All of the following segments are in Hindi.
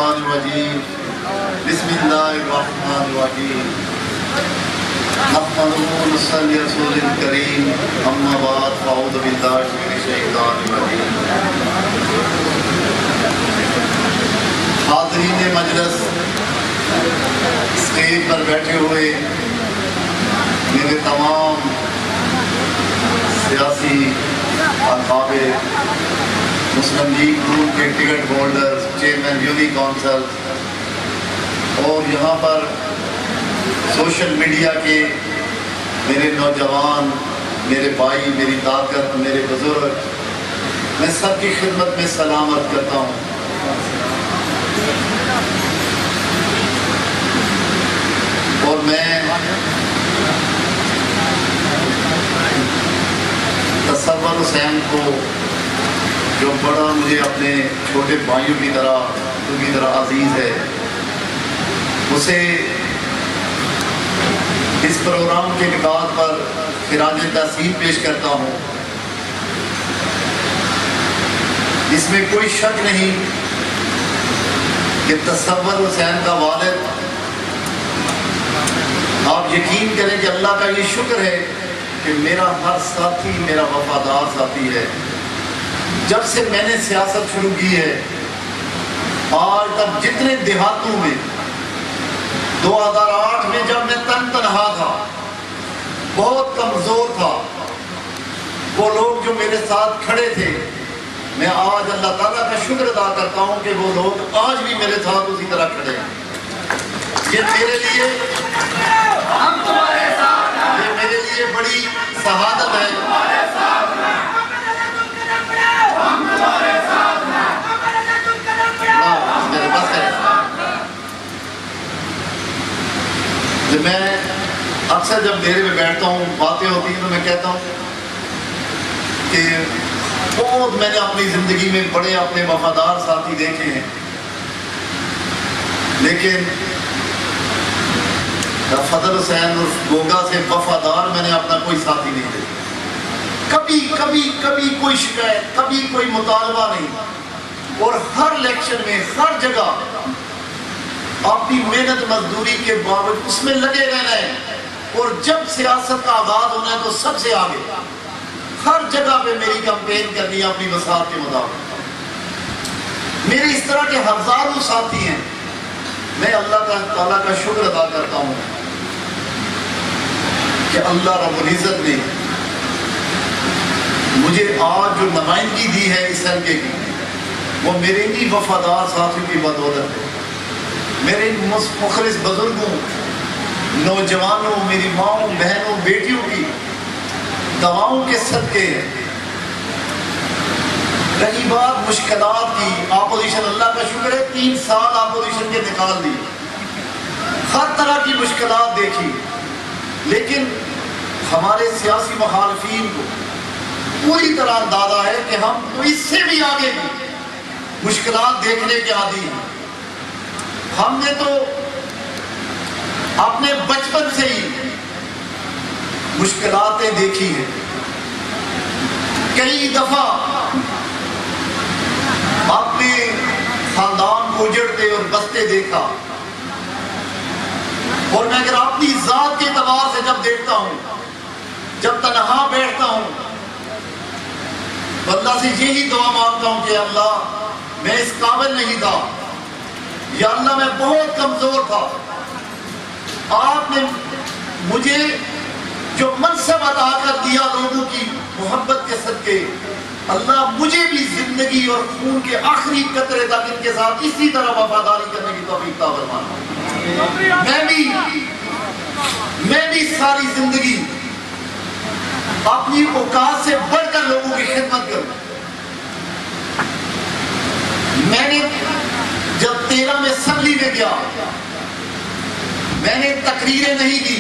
मिनश्शैतानिर्रजीम बिस्मिल्लाहिर्रहमानिर्रहीम नहमदुहु व नसल्ली अला रसूलिल करीम अम्मा बाद फ़अऊज़ु बिल्लाहि मिनश्शैतानिर्रजीम। हाज़रीन मजलिस, स्टेज पर बैठे हुए मेरे तमाम सियासी अहबाबे, मुस्लिम लीग ग्रुप के ticket holder, chairman union council और यहाँ पर सोशल मीडिया के मेरे नौजवान, मेरे भाई, मेरी ताकत, मेरे बुजुर्ग, मैं सबकी खिदमत में सलाम अर्ज़ करता हूँ। और मैं तसव्वुर हुसैन को, जो बड़ा मुझे अपने छोटे भाइयों की तरह अजीज़ है, उसे इस प्रोग्राम के निकात पर खिराज तहसीन पेश करता हूँ। इसमें कोई शक नहीं कि तसव्वुर हुसैन का वालिद, आप यकीन करें कि अल्लाह का ये शुक्र है कि मेरा हर साथी मेरा वफादार साथी है। जब से मैंने सियासत शुरू की है आज तक जितने देहातों में, 2008 में जब मैं तनहा था, बहुत कमजोर था, वो लोग जो मेरे साथ खड़े थे, मैं आज अल्लाह ताला का शुक्र अदा करता हूँ कि वो लोग आज भी मेरे साथ उसी तरह खड़े हैं। ये मेरे लिए बड़ी शहादत है। मैं अक्सर जब डेरे में बैठता हूँ, बातें होती हैं, तो मैं कहता हूँ कि बहुत मैंने अपनी ज़िंदगी में बड़े अपने वफादार साथी देखे हैं, लेकिन फजल हुसैन और गोगा से वफादार मैंने अपना कोई साथी नहीं देखा। कभी कोई शिकायत, कभी कोई मुतालबा नहीं, और हर इलेक्शन में हर जगह अपनी मेहनत मजदूरी के बावजूद उसमें लगे रहना है, और जब सियासत का आगाज होना है तो सबसे आगे हर जगह पे मेरी कैंपेन करनी है अपनी वसात के मुताबिक। मेरे इस तरह के हजारों साथी हैं। मैं अल्लाह ताला का शुक्र अदा करता हूँ कि अल्लाह रब्बुल इज़्ज़त ने मुझे आज जो नुमाइंदगी दी है इस हल्के की, वो मेरे इन्हीं वफादार साथियों की बदौलत है। मेरे मुखलिस बुजुर्गों, नौजवानों, मेरी माओं, बहनों, बेटियों की दवाओं के सदके हैं। रही बात मुश्किलात की, अपोजिशन, अल्लाह का शुक्र है 3 साल अपोजिशन के निकाल दी, हर तरह की मुश्किलात देखी, लेकिन हमारे सियासी मुखालफीन को पूरी तरह अंदाजा है कि हम तो इससे भी आगे की मुश्किलात देखने के आदी हैं। हमने तो अपने बचपन से ही मुश्किलातें देखी हैं। कई दफा अपने खानदान को उजड़ते और बसते देखा, और मैं अगर अपनी जात के एतबार से जब देखता हूं, जब तन्हा बैठता हूं, तो अल्लाह से यही दुआ मांगता हूं कि अल्लाह, मैं इस काबिल नहीं था, या अल्लाह मैं बहुत कमजोर था, आपने मुझे जो मनसब अता कर दिया लोगों की मोहब्बत के सदके, अल्लाह मुझे भी जिंदगी और खून के आखिरी कतरे तक इनके साथ इसी तरह वफादारी करने की तौफीक अता फरमाना। मैं भी सारी जिंदगी अपनी औकात से बढ़कर लोगों की खिदमत करूं। मैंने जब 13 में असम्बली में गया, मैंने तकरीरें नहीं की,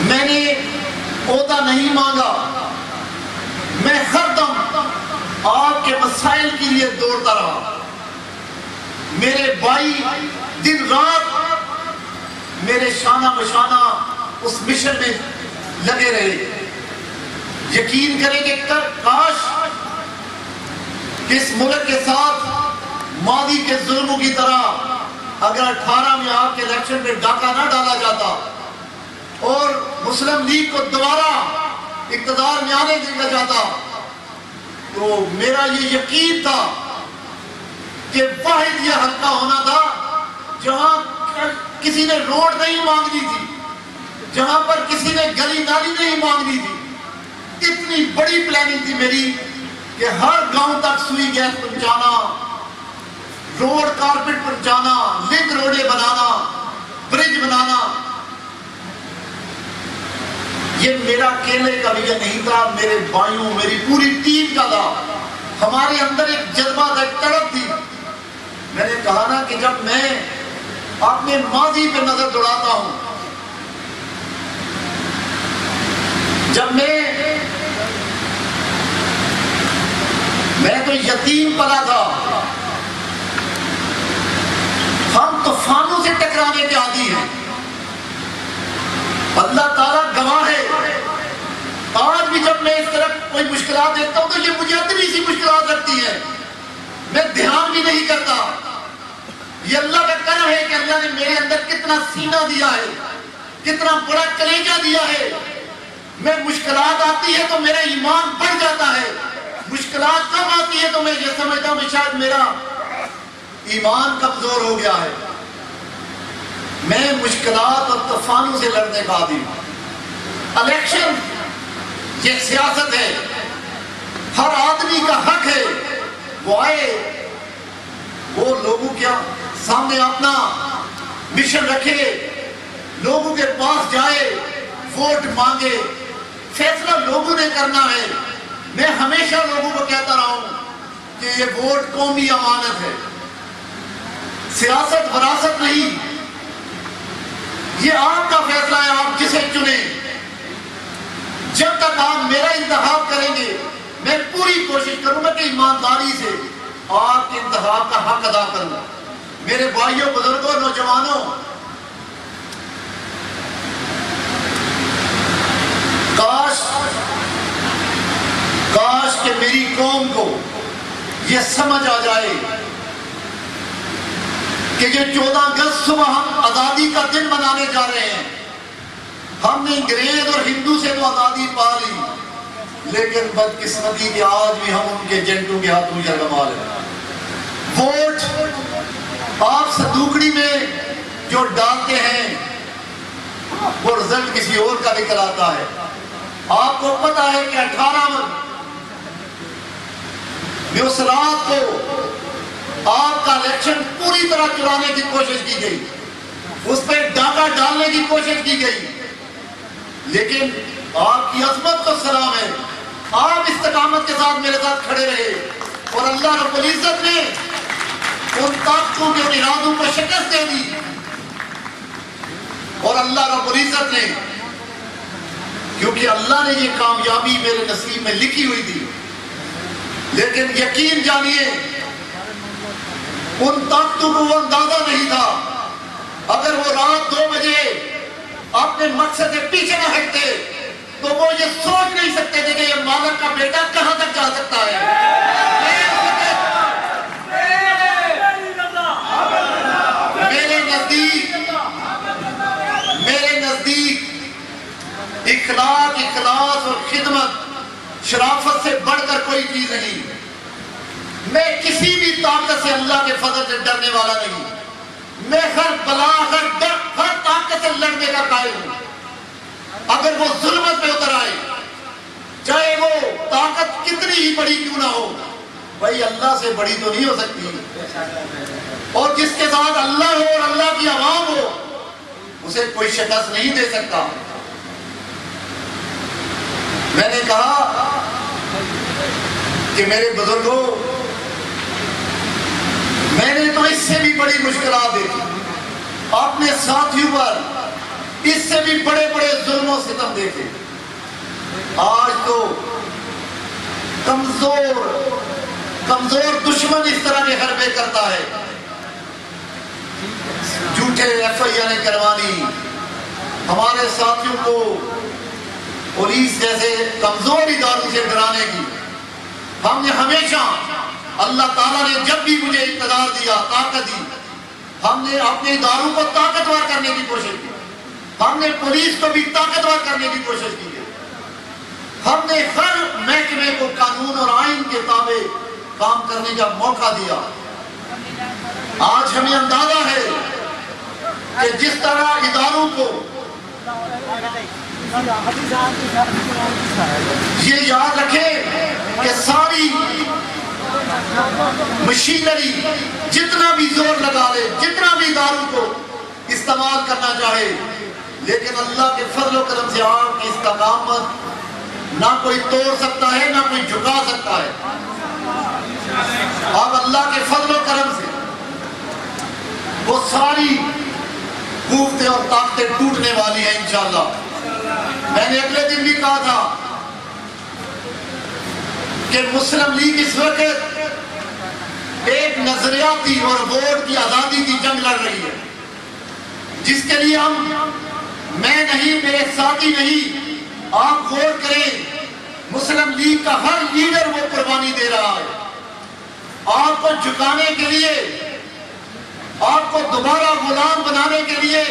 मैंने ओहदा नहीं मांगा, मैं हरदम आपके मसाइल के लिए दौड़ता रहा। मेरे भाई दिन रात मेरे शाना बशाना उस मिशन में लगे रहे। यकीन करें कि काश इस मुल्क के साथ मादी के जुल्मों की तरह अगर 18 में आपके इलेक्शन में डाका ना डाला जाता और मुस्लिम लीग को दोबारा इक़्तिदार में आने दिया जाता, तो मेरा ये यकीन था कि वाहिद ये हल्का होना था जहां किसी ने रोड नहीं मांगनी थी, जहां पर किसी ने गली नाली नहीं मांगनी थी। इतनी बड़ी प्लानिंग थी मेरी कि हर गांव तक सुई गैस पहुंचाना, रोड कारपेट पहुंचाना, लिंक रोडे बनाना, ब्रिज बनाना। ये मेरा अकेले का विजन नहीं था, मेरे भाइयों, मेरी पूरी टीम का था। हमारे अंदर एक जज्बा था, एक तड़प थी। मैंने कहा ना कि जब मैं अपने माजी पे नजर दौड़ाता हूं, जब मैं तो यतीम पला था, हम तूफानों से टकराने के आदी हैं। अल्लाह ताला गवाह है, आज भी जब मैं इस तरह कोई मुश्किलात देखता हूं तो ये मुझे इतनी सी मुश्किलात लगती है, मैं ध्यान भी नहीं करता। ये अल्लाह का करम है कि अल्लाह ने मेरे अंदर कितना सीना दिया है, कितना बड़ा कलेजा दिया है। मैं मुश्किलात आती है तो मेरा ईमान बढ़ जाता है, मुश्किलात कब आती है तो मैं ये समझता हूं शायद मेरा ईमान कमजोर हो गया है। मैं मुश्किलात और तूफानों से लड़ने का आदी हूं। इलेक्शन ये सियासत है, हर आदमी का हक है वो आए, वो लोगों के सामने अपना मिशन रखे, लोगों के पास जाए, वोट मांगे। फैसला लोगों ने करना है। मैं हमेशा लोगों को कहता रहा हूं कि ये वोट कौमी अमानत है, सियासत विरासत नहीं। ये आपका फैसला है, आप जिसे चुने। जब तक आप मेरा इंतखाब करेंगे, मैं पूरी कोशिश करूंगा कि ईमानदारी से आपके इंतखाब का हक अदा करूंगा। मेरे भाइयों, बुजुर्गों, नौजवानों, काश कि मेरी कौम को यह समझ आ जाए कि ये 14 अगस्त सुबह हम आजादी का दिन मनाने जा रहे हैं। हमने अंग्रेज और हिंदू से तो आजादी पा ली, लेकिन बदकिस्मती के आज भी हम उनके एजेंटों के हाथों जगमाल हैं। वोट आप संदूकड़ी में जो डालते हैं वो रिजल्ट किसी और का निकल आता है। आपको पता है कि 18 में उस रात को आपका इलेक्शन पूरी तरह चुराने की कोशिश की गई, उस पर डाका डालने की कोशिश की गई, लेकिन आपकी अजमत को सलाम है, आप इस्तकामत के साथ मेरे साथ खड़े रहे और अल्लाह रब्बुल इज्जत ने उन ताकतों के इरादों को शिकस्त दे दी। और अल्लाह रब्बुल इज्जत ने, क्योंकि अल्लाह ने ये कामयाबी मेरे नसीब में लिखी हुई थी, लेकिन यकीन जानिए उन ताकतों को वो अंदाजा नहीं था। अगर वो रात 2 बजे अपने मकसद से पीछे न हटते तो वो ये सोच नहीं सकते थे कि ये मालिक का बेटा कहां तक जा सकता है। मेरे नजदीक इखलास और खिदमत शराफत से बढ़कर कोई चीज नहीं। मैं किसी भी ताकत से अल्लाह के फजल से डरने वाला नहीं। मैं हर बला, हर डर, हर ताकत से लड़ने का कायल हूं। अगर वो जुल्मत पे उतर आए, चाहे वो ताकत कितनी ही बड़ी क्यों ना हो, भाई अल्लाह से बड़ी तो नहीं हो सकती। और जिसके साथ अल्लाह हो और अल्लाह की आवाम हो, उसे कोई शिकस्त नहीं दे सकता। मैंने कहा कि मेरे बुजुर्गों, मैंने तो इससे भी बड़ी मुश्किलात देखी, अपने साथियों पर इससे भी बड़े बड़े जुल्म सितम देखे। आज तो कमजोर दुश्मन इस तरह के हरबे करता है, झूठे FIR करवानी, हमारे साथियों को पुलिस जैसे कमजोर इदारों से डराने की। हमने हमेशा अल्लाह ताला ने जब भी मुझे इक़्तिदार दिया, ताकत दी, हमने अपने इदारों को ताकतवर करने की कोशिश की, हमने पुलिस को भी ताकतवर करने की कोशिश की है, हमने हर महकमे को कानून और आइन के ताबे काम करने का मौका दिया। आज हमें अंदाजा है कि जिस तरह इदारों को ये याद रखें कि सारी मशीनरी जितना भी जोर लगा ले, जितना भी इदारों को इस्तेमाल करना चाहे, लेकिन अल्लाह के फजल और करम से आपकी इस्तकामत ना कोई तोड़ सकता है, ना कोई झुका सकता है। अब अल्लाह के फजल और करम से वो सारी कुव्वतें और ताकतें टूटने वाली हैं इंशाअल्लाह। मैंने अगले दिन भी कहा था कि मुस्लिम लीग इस वक्त एक नजरियाती और वोट की आजादी की जंग लड़ रही है, जिसके लिए मैं नहीं, मेरे साथी नहीं, आप वोट करें। मुस्लिम लीग का हर लीडर वो कुर्बानी दे रहा है आपको झुकाने के लिए, आपको दोबारा गुलाम बनाने के लिए।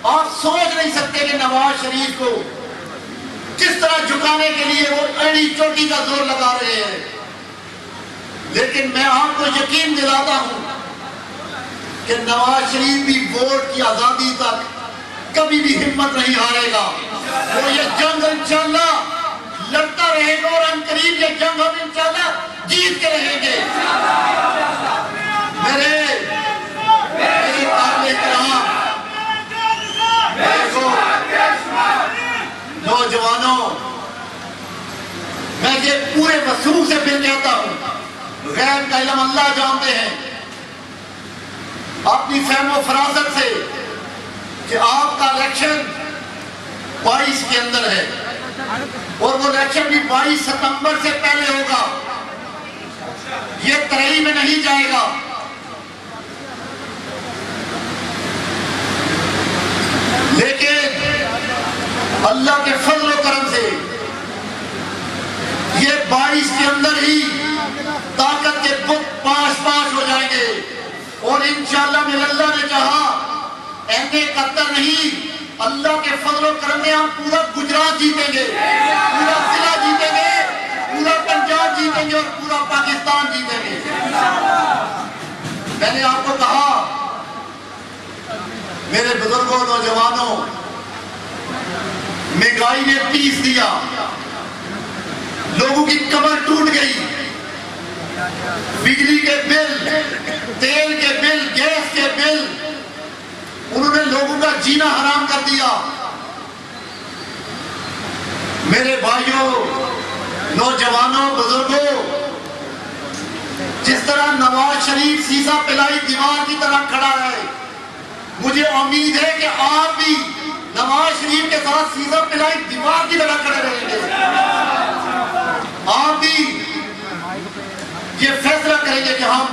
आप सोच नहीं सकते कि नवाज शरीफ को किस तरह झुकाने के लिए वो एड़ी चोटी का जोर लगा रहे हैं, लेकिन मैं आपको यकीन दिलाता हूं कि नवाज शरीफ भी वोट की आजादी तक कभी भी हिम्मत नहीं हारेगा। वो ये जंग इंशाअल्लाह लड़ता रहेगा और अनकरीब ये जंग हम इंशाअल्लाह जीत के रहेंगे। नौजवानों, मैं ये पूरे वसूख से फिर कहता हूं, गैब का इल्म अल्लाह जानते हैं, अपनी फहमो फरासत से कि आपका इलेक्शन 22 के अंदर है और वो इलेक्शन भी 22 सितंबर से पहले होगा, ये तरई में नहीं जाएगा। लेकिन अल्लाह के फजल और करम से ये 22 के अंदर ही ताकत के बुत पाश हो जाएंगे और इंशाअल्लाह में अल्लाह ने कहा ऐसे कत्तर नहीं, अल्लाह के फजल और करम में हम पूरा गुजरात जीतेंगे, पूरा जिला जीतेंगे, पूरा पंजाब जीतेंगे और पूरा पाकिस्तान जीतेंगे। मैंने आपको कहा मेरे बुजुर्गों, नौजवानों, महंगाई ने पीस दिया, लोगों की कमर टूट गई, बिजली के बिल, तेल के बिल, गैस के बिल, उन्होंने लोगों का जीना हराम कर दिया। मेरे भाइयों, नौजवानों, बुजुर्गों, जिस तरह नवाज शरीफ सीसा पिलाई दीवार की तरह खड़ा है, मुझे उम्मीद है कि आप भी नवाज शरीफ के साथ सीसा पिलाई दीवार की तरह खड़े रहेंगे। आप भी ये फैसला करेंगे कि हम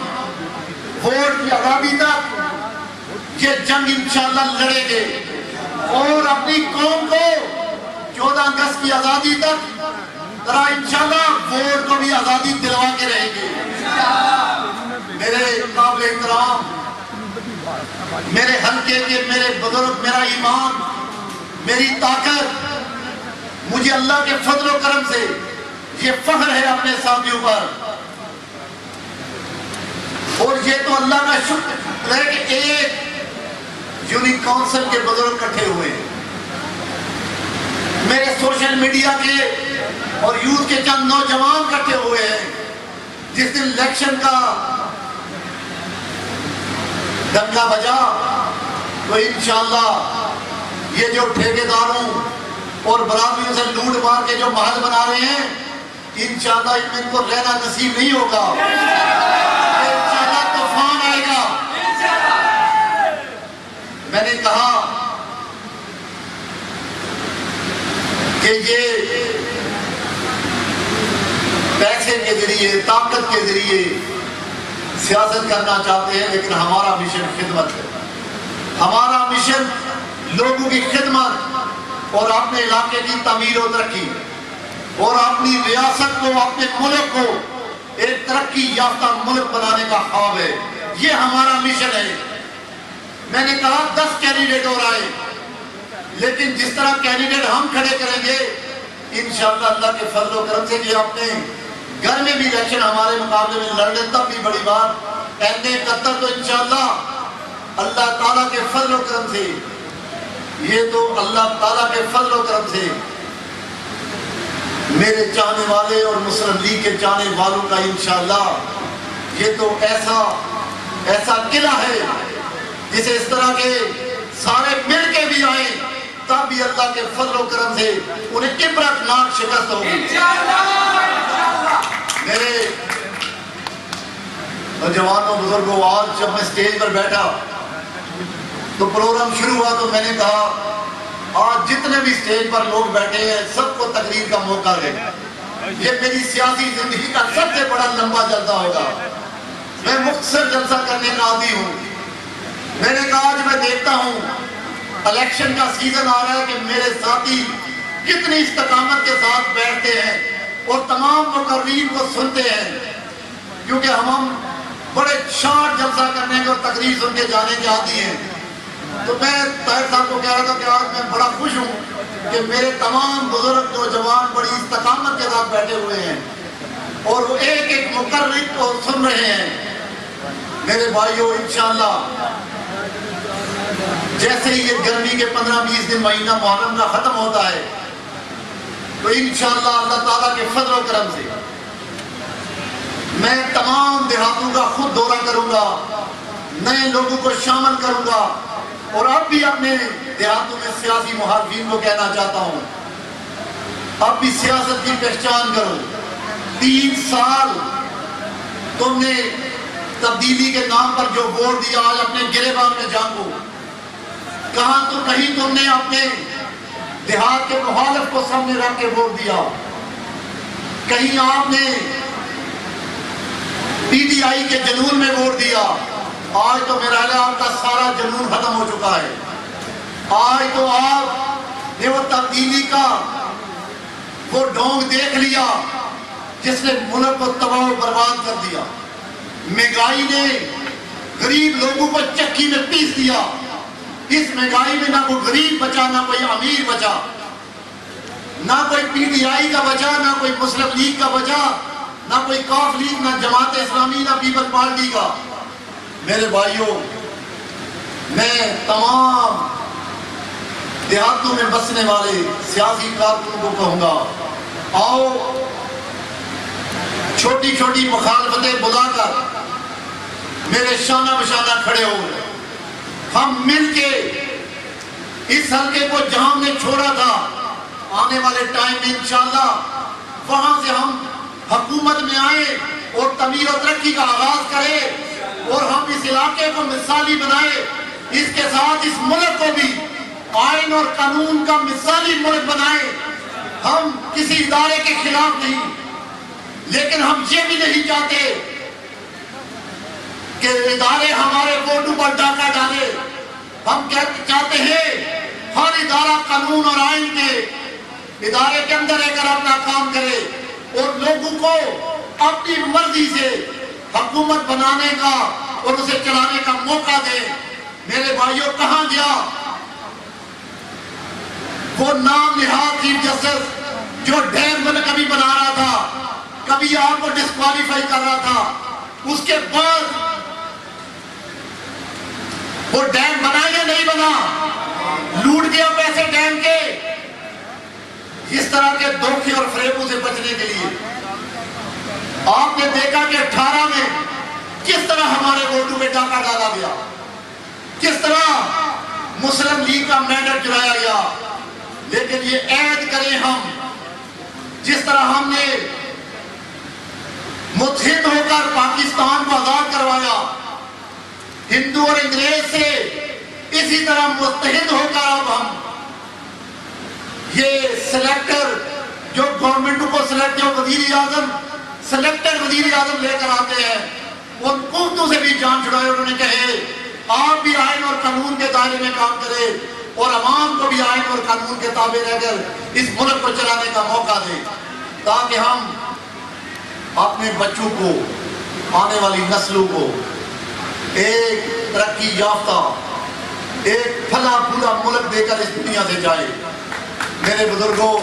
वोट की आजादी तक ये जंग इंशाअल्लाह लड़ेंगे और अपनी कौम को 14 अगस्त की आजादी तक तरह इंशाअल्लाह वोट को भी आजादी दिलवा के रहेंगे। मेरे काबिल एहतराम, मेरे हल्के के मेरे बुजुर्ग, मेरा ईमान, मेरी ताकत, मुझे अल्लाह के फजल और करम से ये फख्र है अपने साथियों पर, और ये तो अल्लाह का शुक्र है कि एक यूनिक काउंसिल के बुजुर्ग इकट्ठे हुए, मेरे सोशल मीडिया के और यूथ के चंद नौजवान इकट्ठे हुए हैं। जिस दिन इलेक्शन का डंका बजा तो इंशाअल्लाह ये जो ठेकेदारों और बरादरियों से लूट मार के जो महल बना रहे हैं, इंशाअल्लाह इनमें इनको रहना नसीब नहीं होगा, इंशाअल्लाह तूफान आएगा। मैंने कहा कि ये पैसे के जरिए, ताकत के जरिए सियासत करना चाहते हैं, लेकिन हमारा मिशन खिदमत है। हमारा मिशन लोगों की खिदमत और अपने इलाके की तमीर और तरक्की और अपनी रियासत को, अपने मुल्क को एक तरक्की याफ्ता मुल्क बनाने का ख्वाब है। ये हमारा मिशन है। मैंने कहा 10 कैंडिडेट और आए, लेकिन जिस तरह कैंडिडेट हम खड़े करेंगे इंशाअल्लाह अल्लाह के फजल व करम से कि आपने घर में भी इलेक्शन हमारे मुकाबले में लड़ ले तब भी बड़ी बात। एंड 71 तो इंशाअल्लाह अल्लाह ताला के फजल व करम से, ये तो अल्लाह ताला के फजल व करम से मेरे चाहने वाले और मुस्लिम लीग के चाहने वालों का इंशाअल्लाह ये तो ऐसा किला है जिसे इस तरह के सारे मिल के भी आए तब भी अल्लाह के फजल व करम से उन्हें इबरतनाक शिकस्त होगी मेरे जवानों बुजुर्गों। आज जब मैं स्टेज पर बैठा तो प्रोग्राम शुरू हुआ तो मैंने कहा आज जितने भी स्टेज पर लोग बैठे हैं सबको तकरीर का मौका दे। ये मेरी सियासी जिंदगी का सबसे बड़ा लंबा जलसा होगा। मैं मुख्तसर जलसा करने का आदी हूँ। मैंने कहा आज मैं देखता हूँ इलेक्शन का सीजन आ रहा है कि मेरे साथी कितनी इस्तकामत के साथ बैठते हैं और तमाम मुकर्रीन को सुनते हैं, क्योंकि हम बड़े शार्ट जलसा करने के और तकरीर सुन के जाने के आदी हैं। तो मैं ताहिर साहब को कह रहा था कि आज मैं बड़ा खुश हूँ कि मेरे तमाम बुजुर्ग नौजवान बड़ी इस्तकामत के साथ बैठे हुए हैं और वो एक एक मुकर्रिर को सुन रहे हैं। मेरे भाइयों इंशाअल्लाह जैसे ही ये गर्मी के 15-20 दिन महीना मुहर्रम का खत्म होता है तो इंशाअल्लाह अल्लाह ताला के फजल व करम से मैं तमाम देहातों का खुद दौरा करूंगा, नए लोगों को शामिल करूंगा और अब भी अपने देहातों में सियासी मुहारिफिन को कहना चाहता हूं अब भी सियासत की पहचान करो। 3 साल तुमने तब्दीली के नाम पर जो वोट दिया आज अपने गिरेबान में जांगो। कहां तो कहीं तुमने अपने देहात के मुखालिफ को सामने रख के वोट दिया, कहीं आपने पीटीआई के जुनून में वोट दिया। आज तो मेरा ख्याल आपका सारा जुनून खत्म हो चुका है। आज तो आपने वो तब्दीली का वो ढोंग देख लिया जिसने मुल्क को तबाह बर्बाद कर दिया। महंगाई ने गरीब लोगों को चक्की में पीस दिया। इस महंगाई में ना कोई गरीब बचा, ना कोई अमीर बचा, ना कोई पीटीआई का बचा, ना कोई मुस्लिम लीग का बचा, ना कोई काफ लीग, ना जमात इस्लामी, ना पीपल पार्टी का। मेरे भाइयों मैं तमाम देहातों में बसने वाले सियासी कारकुनों को कहूंगा आओ छोटी छोटी मुखालफतें बुलाकर मेरे शाना बशाना खड़े हो, हम मिलके इस हल्के को जहां हमने छोड़ा था आने वाले टाइम में इंशाअल्लाह वहां से हम हुकूमत में आए और तमीर और तरक्की का आगाज करें और हम इस इलाके को मिसाली बनाए। इसके साथ इस मुल्क को भी आइन और कानून का मिसाली मुल्क बनाए। हम किसी इदारे के खिलाफ नहीं, लेकिन हम ये भी नहीं चाहते कि इदारे हमारे वोटों पर डाका डाले। हम चाहते हैं हर इदारा कानून और आइन के इदारे के अंदर रहकर अपना काम करे और लोगों को अपनी मर्जी से हुकूमत बनाने का और उसे चलाने का मौका दे। मेरे भाइयों कहां गया वो नाम निहाद चीफ जस्टिस जो डैम कभी बना रहा था, कभी आपको डिस्क्वालीफाई कर रहा था, उसके बाद वो डैम बना या नहीं बना, लूट दिया पैसे डैम के। इस तरह के धोखे और फरेबों से बचने के लिए आपने देखा कि 18 में किस तरह हमारे वोटों में डाका डाला गया, किस तरह मुस्लिम लीग का मैंडेट चुराया गया। लेकिन ये ऐद करें हम जिस तरह हमने मुत्तहिद होकर पाकिस्तान को आजाद करवाया, हिंदू और अंग्रेज से इसी तरह मुत्तहिद होकर अब हम ये सिलेक्टर जो गवर्नमेंट को सिलेक्ट जो वजीर आजम सिलेक्टेड वजीर आजम लेकर आते हैं उन कुफ्तों से भी जान छुड़ाए। उन्होंने कहे आप भी आइन और कानून के दायरे में काम करें और अवाम को भी आइन और कानून के ताबे रहकर इस मुल्क को चलाने का मौका दें, ताकि हम अपने बच्चों को, आने वाली नस्लों को एक तरक्की याफ्ता, एक फला फूला मुल्क देकर इस दुनिया से जाए। मेरे बुजुर्गों,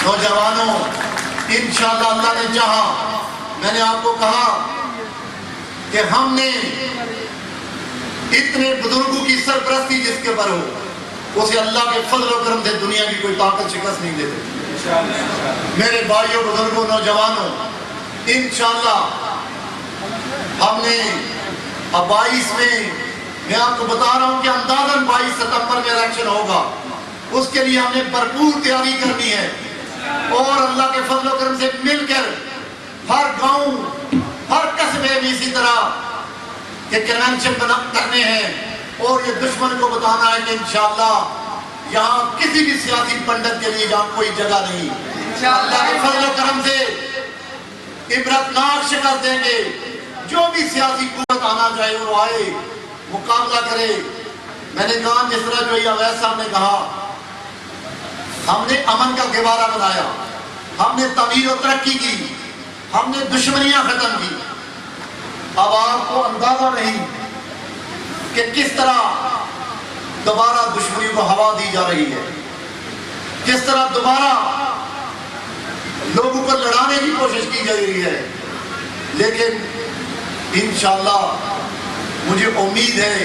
नौजवानों, इंशाअल्लाह अल्लाह ने चाहा, मैंने आपको कहा कि हमने इतने बुजुर्गों की सरपरस्ती जिसके पर हो, उसे अल्लाह के फजल और करम से दुनिया की कोई ताकत शिकस्त नहीं देती। मेरे भाइयों, बुजुर्गों, नौजवानों, इंशाअल्लाह हमने अब 22 में, मैं आपको बता रहा हूं कि अंदाजन 22 सितंबर में इलेक्शन होगा। उसके लिए हमने भरपूर तैयारी करनी है और अल्लाह के फजल और करम से मिलकर हर गांव, हर कस्बे में इसी तरह के कन्वेंशन करने हैं और ये दुश्मन को बताना है कि इंशाअल्लाह यहाँ किसी भी सियासी पंडित के लिए यहाँ कोई जगह नहीं। अल्लाह के फजल और करम से इबरतनाक शिकस्त देंगे। जो भी सियासी कुव्वत आना चाहे वो आए, मुकाबला करे। मैंने कहा जिस तरह जो अवैध साहब ने कहा, हमने अमन का गहवारा बनाया, हमने तमीर और तरक्की की, हमने दुश्मनियां खत्म की। अब आपको अंदाजा नहीं कि किस तरह दोबारा दुश्मनियों को हवा दी जा रही है, किस तरह दोबारा लोगों को लड़ाने की कोशिश की जा रही है। लेकिन इंशाअल्लाह मुझे उम्मीद है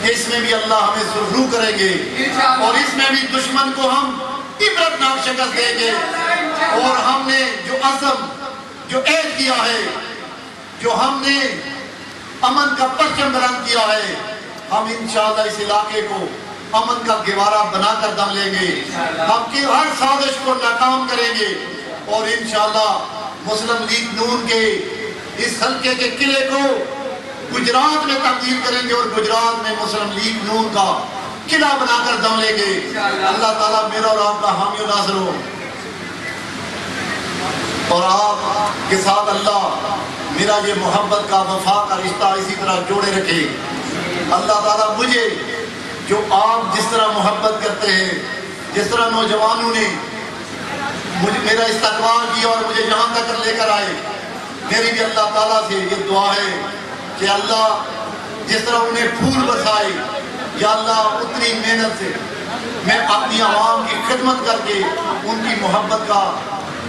कि इसमें भी अल्लाह हमें सुरखरू करेंगे और इसमें भी दुश्मन को हम इबरतनाक शिकस्त देंगे। और हमने जो अज़म, जो ऐद किया है, जो हमने अमन का परचम बुलंद किया है, हम इंशाअल्लाह इस इलाके को अमन का गहवारा बनाकर दम लेंगे। हम की हर साजिश को नाकाम करेंगे और इंशाअल्लाह मुस्लिम लीग नून के इस हल्के के किले को गुजरात में तब्दील करेंगे और गुजरात में मुस्लिम लीग नून का किला बनाकर दम लेंगे। अल्लाह ताला मेरा और आपका हामी और नाज़िर हो और आपके साथ अल्लाह मेरा ये मोहब्बत का, वफा का रिश्ता इसी तरह जोड़े रखे। अल्लाह ताला मुझे, जो आप जिस तरह मोहब्बत करते हैं, जिस तरह नौजवानों ने मुझे मेरा इस्तकबाल किया और मुझे यहाँ तक लेकर आए, मेरी भी अल्लाह ताला से ये दुआ है कि अल्लाह जिस तरह उन्हें फूल बरसाए, या अल्लाह उतनी मेहनत से मैं अपनी आवाम की खिदमत करके उनकी मोहब्बत का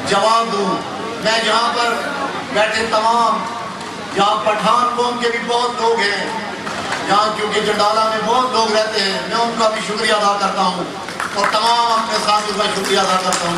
जवाब दूँ। मैं यहाँ पर बैठे तमाम, यहाँ पठान कौम के भी बहुत लोग हैं यहाँ, क्योंकि जंडाला में बहुत लोग रहते हैं, मैं उनका भी शुक्रिया अदा करता हूँ और तमाम अपने साथियों का शुक्रिया अदा करता हूँ।